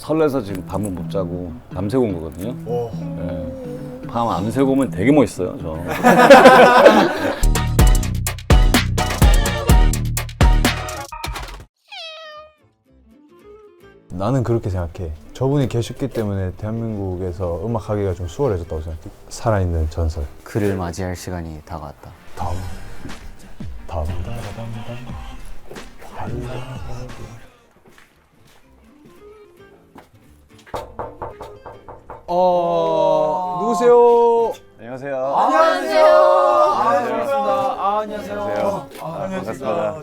설레서 지금 밤을 못 자고 밤새고 온 거거든요. 네. 밤 안 새고 오면 되게 멋있어요, 저. 나는 그렇게 생각해. 저분이 계셨기 때문에 대한민국에서 음악하기가 좀 수월해졌다고 생각해. 살아있는 전설. 그를 맞이할 시간이 다가왔다. 다음. 누구세요? 안녕하세요. 안녕하세요. 반갑습니다.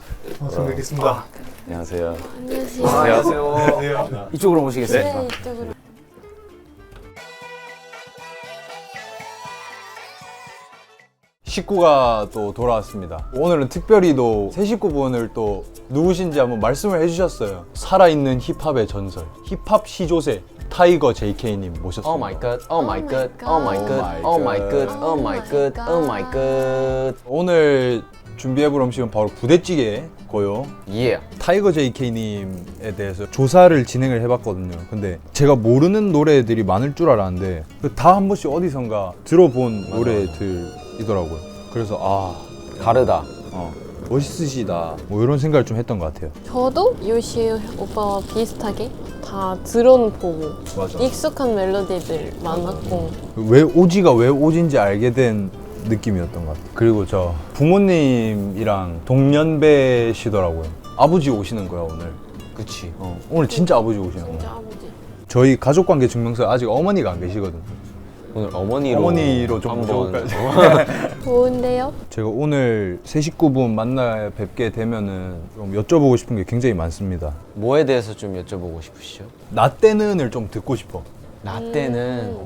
처음 뵙겠습니다. 안녕하세요. 안녕하세요. 이쪽으로 모시겠습니다. 네, 이쪽으로. 식구가 또 돌아왔습니다. 오늘은 특별히 또 새 식구분을 또 누구신지 한번 말씀을 해주셨어요. 살아있는 힙합의 전설, 힙합 시조새 타이거 JK님 모셨습니다. Oh my god, oh my god, oh my god, Oh oh my god, oh my god, oh my god. 오늘 준비해볼 음식은 바로 부대찌개고요. Yeah. 타이거 JK님에 대해서 조사를 진행을 해봤거든요. 근데 제가 모르는 노래들이 많을 줄 알았는데 다 한 번씩 어디선가 들어본 노래들이더라고요. 그래서 다르다. 멋있으시다 뭐 이런 생각을 좀 했던 것 같아요. 저도 요시 오빠와 비슷하게 다 들어보고 맞아. 익숙한 멜로디들 많았고 왜 오지가 왜 오지인지 알게 된 느낌이었던 것 같아요. 그리고 저 부모님이랑 동년배시더라고요. 아버지 오시는 거야 오늘. 그치. 오늘 진짜 아버지 오시는 진짜 거야. 아버지. 저희 가족관계 증명서 아직 어머니가 안 계시거든. 오늘 어머니로 어머니로 좀 한번 모셔볼까요? 좋은데요? 제가 오늘 새 식구분 만나 뵙게 되면은 좀 여쭤보고 싶은 게 굉장히 많습니다. 뭐에 대해서 좀 여쭤보고 싶으시죠? 나 때는을 좀 듣고 싶어. 나 때는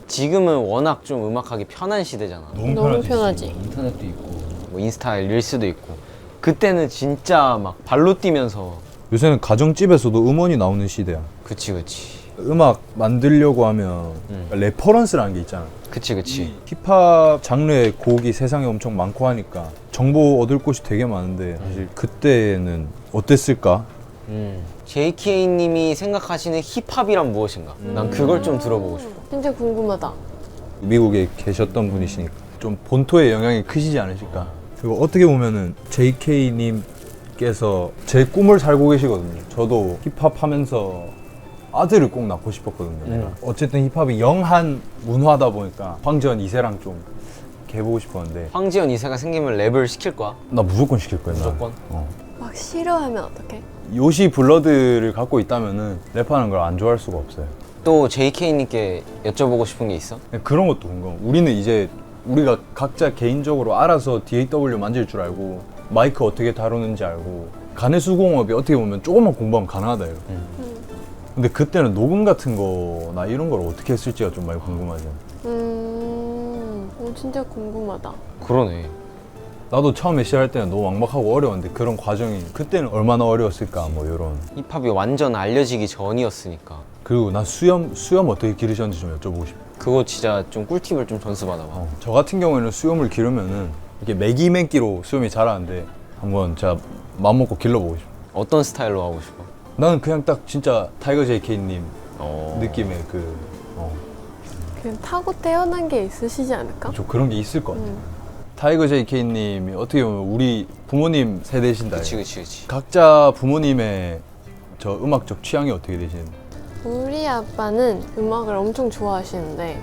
지금은 워낙 좀 음악하기 편한 시대잖아. 너무 편하지. 인터넷도 있고 뭐 인스타 릴스도 있고 그때는 진짜 막 발로 뛰면서 요새는 가정집에서도 음원이 나오는 시대야. 그치 음악 만들려고 하면 레퍼런스라는 게 있잖아. 그치 힙합 장르의 곡이 세상에 엄청 많고 하니까 정보 얻을 곳이 되게 많은데 사실 그때는 어땠을까? JK님이 생각하시는 힙합이란 무엇인가? 난 그걸 좀 들어보고 싶어. 진짜 궁금하다. 미국에 계셨던 분이시니까 좀 본토의 영향이 크시지 않으실까? 그리고 어떻게 보면은 JK님께서 제 꿈을 살고 계시거든요. 저도 힙합 하면서 아들을 꼭 낳고 싶었거든요. 내가. 어쨌든 힙합이 영한 문화다 보니까 황지원 2세랑 좀 이렇게 해보고 싶었는데 황지연 2세가 생기면 랩을 시킬 거야? 나 무조건 시킬 거야. 나. 무조건? 막 싫어하면 어떡해? 요시 블러드를 갖고 있다면은 랩하는 걸 안 좋아할 수가 없어요. 또 JK님께 여쭤보고 싶은 게 있어? 그런 것도 궁금. 우리는 이제 우리가 각자 개인적으로 알아서 DAW 만질 줄 알고 마이크 어떻게 다루는지 알고 간의 수공업이 어떻게 보면 조금만 공부하면 가능하다 이거. 근데 그때는 녹음 같은 거나 이런 걸 어떻게 했을지가 좀 많이 궁금하죠. 진짜 궁금하다. 그러네. 나도 처음에 시작할 때는 너무 막막하고 어려웠는데 그런 과정이 그때는 얼마나 어려웠을까 뭐 이런. 힙합이 완전 알려지기 전이었으니까 그리고 나 수염 어떻게 기르셨는지 좀 여쭤보고 싶어. 그거 진짜 좀 꿀팁을 좀 전수받아봐. 저 같은 경우에는 수염을 기르면은 이렇게 매기맨기로 수염이 자라는데 한번 제가 맘먹고 길러보고 싶어. 어떤 스타일로 하고 싶어? 나는 그냥 딱 진짜 타이거 JK님 어... 느낌의 그냥 타고 태어난 게 있으시지 않을까? 좀 그런 게 있을 것 같아. 타이거 JK님이 어떻게 보면 우리 부모님 세대신다. 그치. 각자 부모님의 저 음악적 취향이 어떻게 되시는지. 우리 아빠는 음악을 엄청 좋아하시는데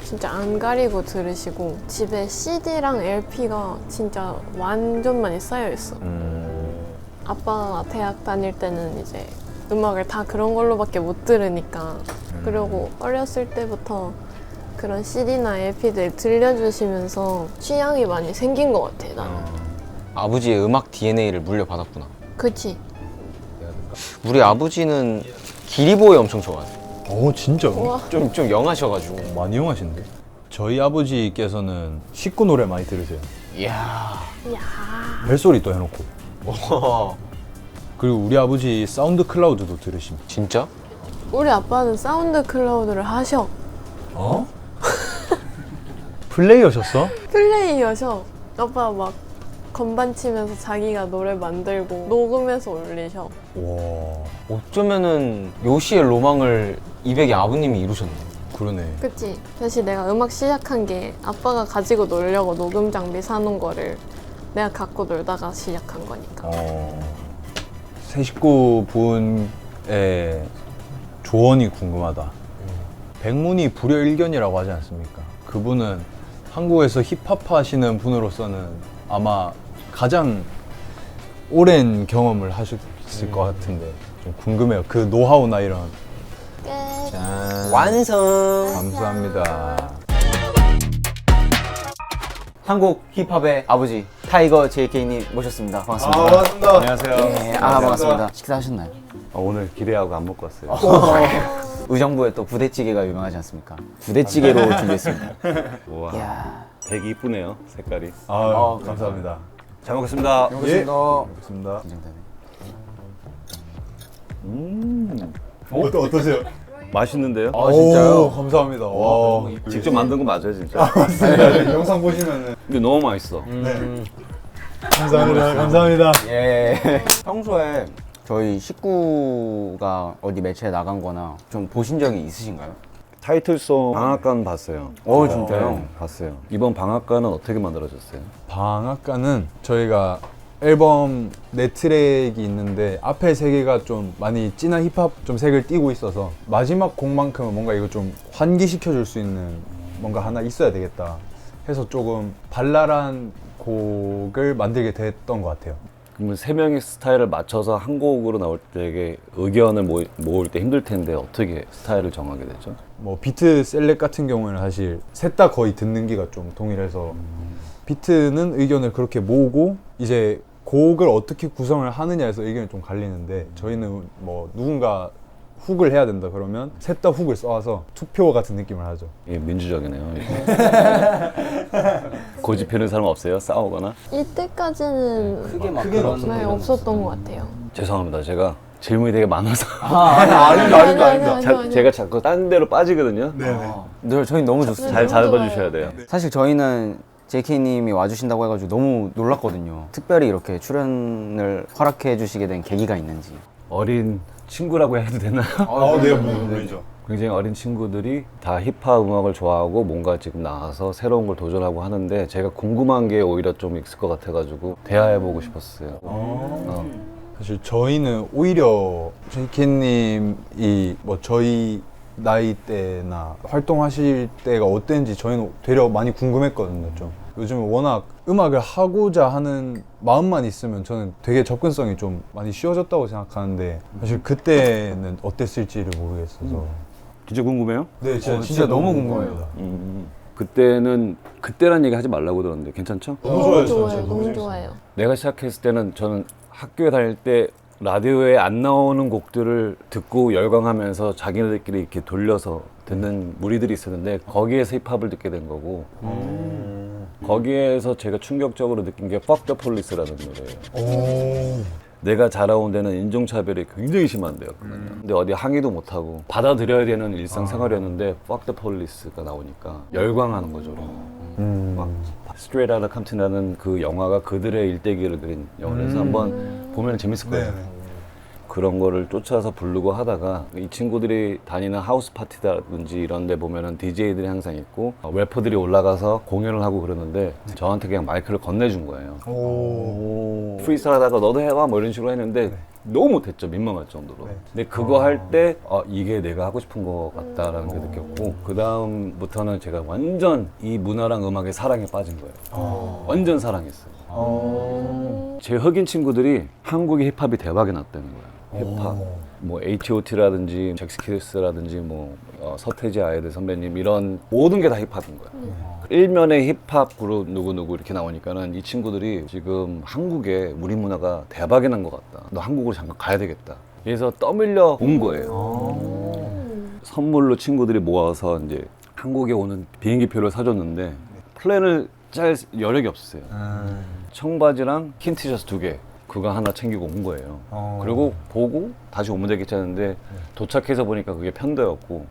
진짜 안 가리고 들으시고 집에 CD랑 LP가 진짜 완전 많이 쌓여 있어. 아빠가 대학 다닐 때는 이제 음악을 다 그런 걸로밖에 못 들으니까 그리고 어렸을 때부터 그런 CD나 LP들 들려주시면서 취향이 많이 생긴 것 같아 나는. 아버지의 음악 DNA를 물려받았구나. 그치? 우리 아버지는 기리보이 엄청 좋아해. 진짜? 우와. 좀 영하셔가지고. 많이 용하신데? 저희 아버지께서는 식구 노래 많이 들으세요. 이야. 벨소리 또 해놓고. 그리고 우리 아버지 사운드 클라우드도 들으십니다. 진짜? 우리 아빠는 사운드 클라우드를 하셔. 플레이어셨어? 플레이어셔. 아빠 막 건반 치면서 자기가 노래 만들고 녹음해서 올리셔. 와, 어쩌면은 요시의 로망을 200의 아버님이 이루셨네. 그러네. 그치? 사실 내가 음악 시작한 게 아빠가 가지고 놀려고 녹음 장비 사놓은 거를 내가 갖고 놀다가 시작한 거니까. 새 식구분의 조언이 궁금하다. 백문이 불여일견이라고 하지 않습니까? 그분은 한국에서 힙합 하시는 분으로서는 아마 가장 오랜 경험을 하셨을 것 같은데 좀 궁금해요. 그 노하우나 이런. 끝. 짠. 완성! 감사합니다. 한국 힙합의 아버지 타이거 JK님 모셨습니다. 반갑습니다. 반갑습니다. 안녕하세요. 네, 반갑습니다. 식사하셨나요? 오늘 기대하고 안 먹고 왔어요. 의정부에 또 부대찌개가 유명하지 않습니까? 부대찌개로 준비했습니다. 우와, 이야. 되게 이쁘네요, 색깔이. 감사합니다. 잘 먹겠습니다. 예. 먹겠습니다. 어떠세요? 맛있는데요? 아, 진짜요? 오, 감사합니다. 와. 직접 만든 거 맞아요, 진짜. 영상 보시면은 근데 너무 맛있어. 감사합니다. 감사합니다. 예. 평소에 저희 식구가 어디 매체에 나간 거나 좀 보신 적이 있으신가요? 타이틀송 방앗간 봤어요. 진짜요? 네, 봤어요. 이번 방앗간은 어떻게 만들어졌어요? 방앗간은 저희가 앨범 네 트랙이 있는데 앞에 세 개가 좀 많이 진한 힙합 좀 색을 띠고 있어서 마지막 곡만큼은 뭔가 이거 좀 환기시켜 줄 수 있는 뭔가 하나 있어야 되겠다 해서 조금 발랄한 곡을 만들게 됐던 것 같아요. 그러면 세 명의 스타일을 맞춰서 한 곡으로 나올 때 이게 의견을 모을 때 힘들 텐데 어떻게 스타일을 정하게 되죠? 뭐 비트 셀렉 같은 경우에는 사실 셋 다 거의 듣는 기가 좀 동일해서 비트는 의견을 그렇게 모으고 이제 곡을 어떻게 구성을 하느냐에서 의견이 좀 갈리는데 저희는 뭐 누군가 훅을 해야 된다 그러면 셋 다 훅을 써와서 투표 같은 느낌을 하죠. 이게 민주적이네요. 고집피는 사람 없어요? 싸우거나? 이때까지는 크게 막 크게 그런 네, 없었던 것 같아요. 죄송합니다. 제가 질문이 되게 많아서 아닙니다. 제가 자꾸 딴 데로 빠지거든요. 저희 너무 좋습니다. 잘 잡아주셔야 돼요. 사실 저희는 JK님이 와주신다고 해가지고 너무 놀랐거든요. 특별히 이렇게 출연을 허락해 주시게 된 계기가 있는지. 어린 친구라고 해도 되나요? 네, 물론이죠. 굉장히 어린 친구들이 다 힙합 음악을 좋아하고 뭔가 지금 나와서 새로운 걸 도전하고 하는데 제가 궁금한 게 오히려 좀 있을 것 같아가지고 대화해보고 싶었어요. 사실 저희는 오히려 JK님이 뭐 저희 나이 때나 활동하실 때가 어땠는지 저희는 되려 많이 궁금했거든요. 좀 요즘 워낙 음악을 하고자 하는 마음만 있으면 저는 되게 접근성이 좀 많이 쉬워졌다고 생각하는데 사실 그때는 어땠을지를 모르겠어서 진짜 궁금해요? 네, 진짜 너무 궁금해요. 그때란 얘기 하지 말라고 들었는데 괜찮죠? 너무 좋아요. 너무 좋아요. 내가 시작했을 때는 저는 학교에 다닐 때 라디오에 안 나오는 곡들을 듣고 열광하면서 자기네들끼리 이렇게 돌려서 듣는 무리들이 있었는데 거기에서 힙합을 듣게 된 거고 거기에서 제가 충격적으로 느낀 게 Fuck the Police라는 노래예요. 내가 자라온 데는 인종차별이 굉장히 심한데였거든요. 근데 어디 항의도 못하고 받아들여야 되는 일상생활이었는데 Fuck the Police가 나오니까 열광하는 거죠. 막 Straight Outta Compton이라는 그 영화가 그들의 일대기를 그린 영화라서 한번 보면 재밌을 거예요. 그런 거를 쫓아서 부르고 하다가 이 친구들이 다니는 하우스 파티라든지 이런 데 보면은 DJ들이 항상 있고 래퍼들이 올라가서 공연을 하고 그러는데 저한테 그냥 마이크를 건네준 거예요. 프리스타일 하다가 너도 해봐 뭐 이런 식으로 했는데 너무 못했죠. 민망할 정도로. 근데 그거 할 때 이게 내가 하고 싶은 거 같다라는 게 느꼈고 그 다음부터는 제가 완전 이 문화랑 음악에 사랑에 빠진 거예요. 완전 사랑했어요. 제 흑인 친구들이 한국의 힙합이 대박이 났다는 거예요. 힙합, 뭐 H.O.T.라든지 잭스키스라든지 뭐 서태지 아이들 선배님 이런 모든 게 다 힙합인 거예요. 일면에 힙합 그룹 누구누구 이렇게 나오니까는 이 친구들이 지금 한국에 우리 문화가 대박이 난 것 같다. 너 한국으로 잠깐 가야 되겠다. 그래서 떠밀려 온 거예요. 선물로 친구들이 모아서 이제 한국에 오는 비행기표를 사줬는데 플랜을 짤 여력이 없었어요. 청바지랑 흰 티셔츠 2개. 그거 하나 챙기고 온 거예요. 그리고 보고 다시 오면 되겠지 하는데 도착해서 보니까 그게 편도였고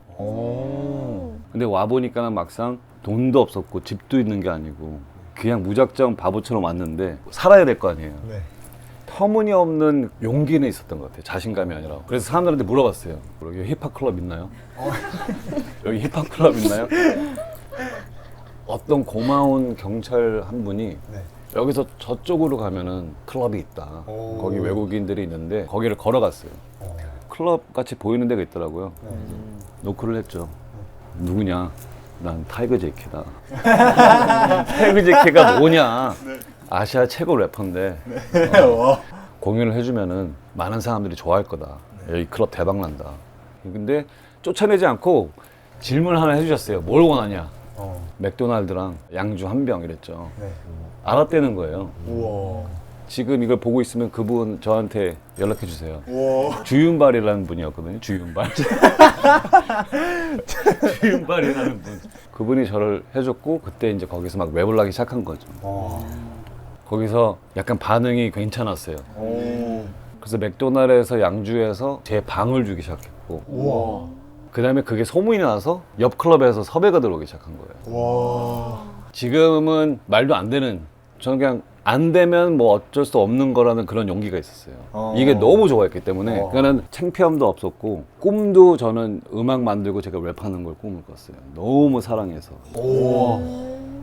근데 와 보니까는 막상 돈도 없었고 집도 있는 게 아니고 그냥 무작정 바보처럼 왔는데 살아야 될 거 아니에요. 네. 터무니없는 용기는 있었던 것 같아요. 자신감이 아니라. 그래서 사람들한테 물어봤어요. 여기 힙합 클럽 있나요? 여기 힙합 클럽 있나요? 어떤 고마운 경찰 한 분이 네. 여기서 저쪽으로 가면은 클럽이 있다. 오. 거기 외국인들이 있는데 거기를 걸어갔어요. 클럽 같이 보이는 데가 있더라고요. 노크를 했죠. 누구냐? 난 타이거 제이케다. 타이거 제이케가 뭐냐? 아시아 최고 래퍼인데 공연을 해주면은 많은 사람들이 좋아할 거다. 여기 클럽 대박 난다. 근데 쫓아내지 않고 질문 하나 해주셨어요. 뭘 원하냐? 맥도날드랑 양주 한 병 이랬죠. 네. 알았다는 거예요. 우와. 지금 이걸 보고 있으면 그분 저한테 연락해 주세요. 우와. 주윤발이라는 분이었거든요. 주윤발. 주윤발이라는 분. 그분이 저를 해줬고 그때 이제 거기서 막 랩을 하기 시작한 거죠. 거기서 약간 반응이 괜찮았어요. 그래서 맥도날드에서 양주에서 제 방을 주기 시작했고 우와. 그 다음에 그게 소문이 나서 옆 클럽에서 섭외가 들어오기 시작한 거예요. 와. 지금은 말도 안 되는, 저는 그냥 안 되면 뭐 어쩔 수 없는 거라는 그런 용기가 있었어요. 이게 너무 좋아했기 때문에 그러니까는 창피함도 없었고 꿈도 저는 음악 만들고 제가 랩하는 걸 꿈을 꿨어요. 너무 사랑해서.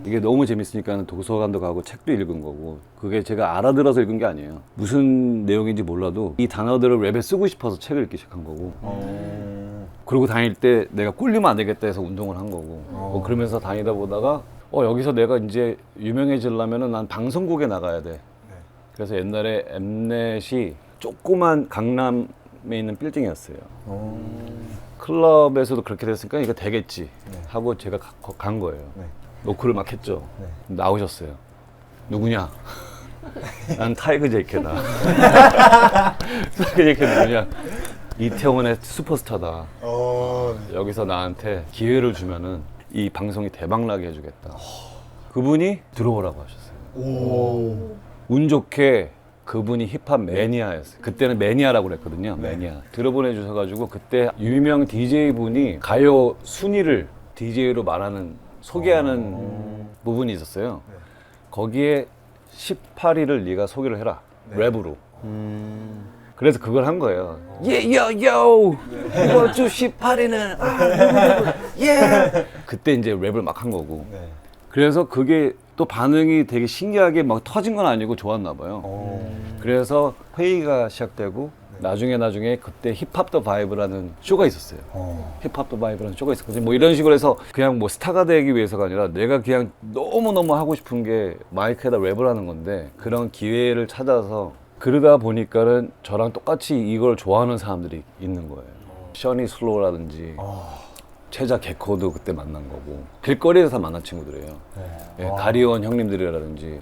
이게 너무 재밌으니까 도서관도 가고 책도 읽은 거고 그게 제가 알아들어서 읽은 게 아니에요. 무슨 내용인지 몰라도 이 단어들을 랩에 쓰고 싶어서 책을 읽기 시작한 거고 그러고 다닐 때 내가 꿀리면 안 되겠다 해서 운동을 한 거고 뭐 그러면서 다니다 보다가 여기서 내가 이제 유명해지려면 난 방송국에 나가야 돼. 그래서 옛날에 엠넷이 조그만 강남에 있는 빌딩이었어요. 클럽에서도 그렇게 됐으니까 이거 되겠지 하고 제가 간 거예요. 노크를 막 했죠. 나오셨어요. 누구냐? 난 타이거 제이케다. 타이거 제이케 누구냐? 이태원의 슈퍼스타다. 여기서 나한테 기회를 주면은 이 방송이 대박나게 해주겠다. 그분이 들어오라고 하셨어요. 운 좋게 그분이 힙합 매니아였어요. 그때는 매니아라고 그랬거든요. 매니아. 들어보내주셔가지고 그때 유명 DJ 분이 가요 순위를 DJ로 말하는, 소개하는 부분이 있었어요. 거기에 18위를 네가 소개를 해라. 랩으로. 그래서 그걸 한 거예요. 예요요 이번 주 18위는 예. 그때 이제 랩을 막 한 거고. 그래서 그게 또 반응이 되게 신기하게 막 터진 건 아니고 좋았나 봐요. 그래서 회의가 시작되고 나중에 그때 힙합 더 바이브라는 쇼가 있었어요. 힙합 더 바이브라는 쇼가 있었거든요. 뭐 이런 식으로 해서 그냥 뭐 스타가 되기 위해서가 아니라 내가 그냥 너무너무 하고 싶은 게 마이크에다 랩을 하는 건데 그런 기회를 찾아서 그러다 보니까는 저랑 똑같이 이걸 좋아하는 사람들이 있는 거예요. 셔니 슬로우라든지 최자 개코도 그때 만난 거고 길거리에서 다 만난 친구들이에요. 가리원 형님들이라든지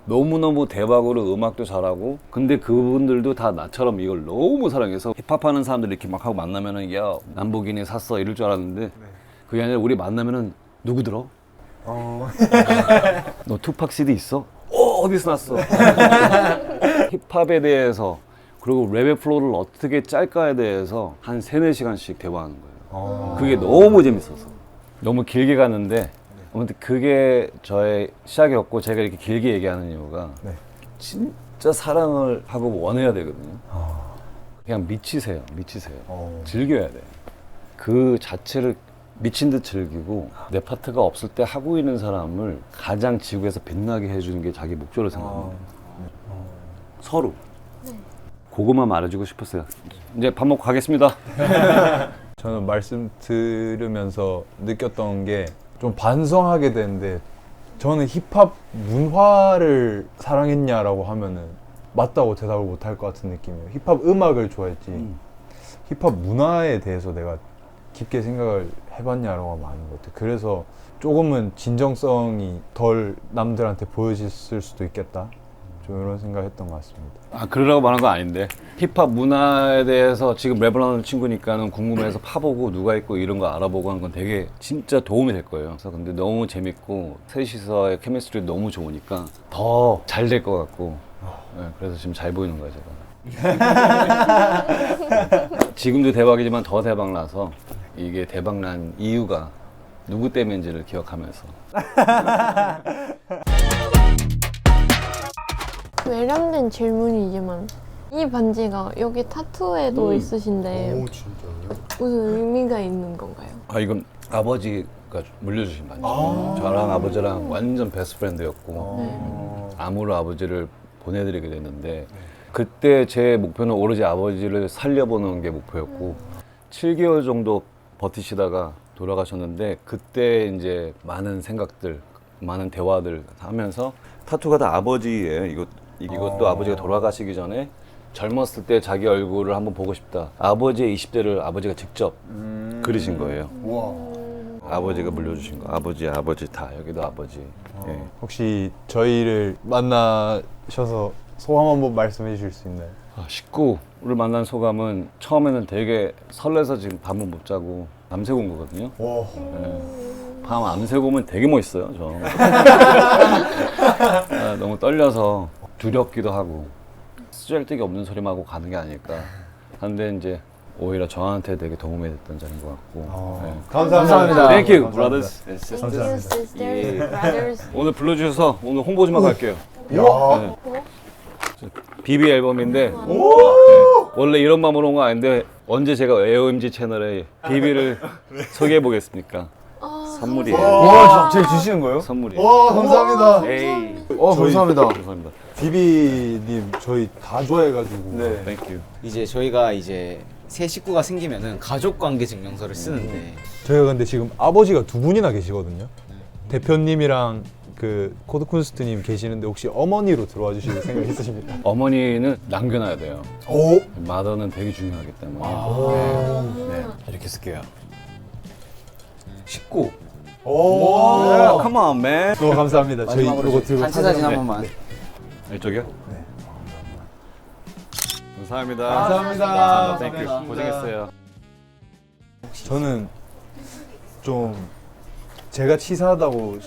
너무너무 대박으로 음악도 잘하고 근데 그분들도 다 나처럼 이걸 너무 사랑해서 힙합하는 사람들 이렇게 막 하고 만나면은 야 람보기니 샀어 이럴 줄 알았는데 그게 아니라 우리 만나면은 누구 들어? 너 투팍 CD 있어? 어디서 났어? 힙합에 대해서 그리고 랩의 플로우를 어떻게 짤까에 대해서 한 3-4시간씩 대화하는 거예요. 그게 너무 재밌어서 너무 길게 갔는데 아무튼 그게 저의 시작이었고 제가 이렇게 길게 얘기하는 이유가 진짜 사랑을 하고 원해야 되거든요. 그냥 미치세요. 즐겨야 돼. 그 자체를 미친 듯 즐기고 내 파트가 없을 때 하고 있는 사람을 가장 지구에서 빛나게 해주는 게 자기 목표를 생각합니다. 서로. 그것만 말해주고 싶었어요. 이제 밥 먹고 가겠습니다. 저는 말씀 들으면서 느꼈던 게 좀 반성하게 되는데 저는 힙합 문화를 사랑했냐라고 하면은 맞다고 대답을 못할 것 같은 느낌이에요. 힙합 음악을 좋아했지 힙합 문화에 대해서 내가 깊게 생각을 해봤냐라고 하면 아닌 것 같아요. 그래서 조금은 진정성이 덜 남들한테 보여졌을 수도 있겠다. 좀 이런 생각했던 것 같습니다. 그러라고 말한 건 아닌데 힙합 문화에 대해서 지금 랩을 하는 친구니까는 궁금해서 파보고 누가 있고 이런 거 알아보고 하는 건 되게 진짜 도움이 될 거예요. 그래서 근데 너무 재밌고 셋이서의 케미스트리 너무 좋으니까 더 잘 될 것 같고 그래서 지금 잘 보이는 거예요 제가. 지금도 대박이지만 더 대박 나서 이게 대박 난 이유가 누구 때문인지를 기억하면서 외람된 질문이지만 이 반지가 여기 타투에도 있으신데 진짜요? 무슨 의미가 있는 건가요? 아 이건 아버지가 물려주신 반지예요. 저랑 아버지랑 완전 베스트 프렌드였고 암으로 아버지를 보내드리게 됐는데 그때 제 목표는 오로지 아버지를 살려보는 게 목표였고 7개월 정도 버티시다가 돌아가셨는데 그때 이제 많은 생각들, 많은 대화들 하면서 타투가 다 아버지예요. 이것도 아버지가 돌아가시기 전에 젊었을 때 자기 얼굴을 한번 보고 싶다. 아버지의 20대를 아버지가 직접 그리신 거예요. 와. 아버지가 물려주신 거. 아버지 다 여기도 아버지. 예. 혹시 저희를 만나셔서 소감 한번 말씀해 주실 수 있나요? 식구를 만난 소감은 처음에는 되게 설레서 지금 밤을 못 자고 밤새고 온 거거든요. 와. 밤 안 새고 오면 되게 멋있어요, 저. 너무 떨려서 두렵기도 하고 쓰잘데기 없는 소리만 하고 가는 게 아닐까 하는데 이제 오히려 저한테 되게 도움이 됐던 점인 것 같고. 네. 감사합니다. Thank you, 감사합니다. brothers. Thank you, sisters, brothers. 오늘 불러주셔서 오늘 홍보 좀 하고 갈게요. 야. 비비 앨범인데 원래 이런 마음으로 온 거 아닌데 언제 제가 AOMG 채널에 비비를 소개해 보겠습니까? 선물이에요. 와, 제 주시는 거예요? 선물이에요. 와, 감사합니다. 에이. 감사합니다. 감사합니다. 비비님 저희 다 좋아해가지고. 네. Thank you. 이제 저희가 이제 새 식구가 생기면은 가족 관계 증명서를 쓰는데 저희가 근데 지금 아버지가 두 분이나 계시거든요. 대표님이랑 그 코드쿤스트님 계시는데 혹시 어머니로 들어와 주실 생각 있으십니까? 어머니는 남겨놔야 돼요. 오. 마더는 되게 중요하기 때문에. 네. 이렇게 쓸게요. 19. 오. Come on, man. 너무 감사합니다. 저희 이거 들고 단체 사진 한 번만. 이쪽이요? 네. 감사합니다. 감사합니다. Thank you. 고생했어요. 저는 좀 제가 치사하다고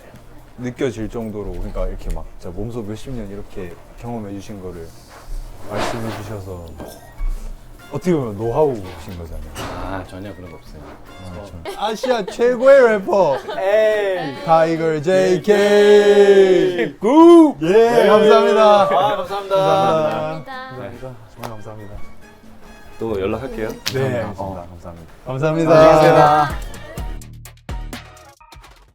느껴질 정도로 그러니까 이렇게 막 진짜 몸소 몇십 년 이렇게 경험해 주신 거를 말씀해 주셔서 어떻게 보면 노하우신 거잖아요. 아, 전혀 그런 거 없어요. 아시아 최고의 래퍼 타이거 JK 굿! 예, 감사합니다. 감사합니다. 감사합니다. 정말 감사합니다. 또 연락할게요. 네, 감사합니다. 감사합니다. 감사합니다.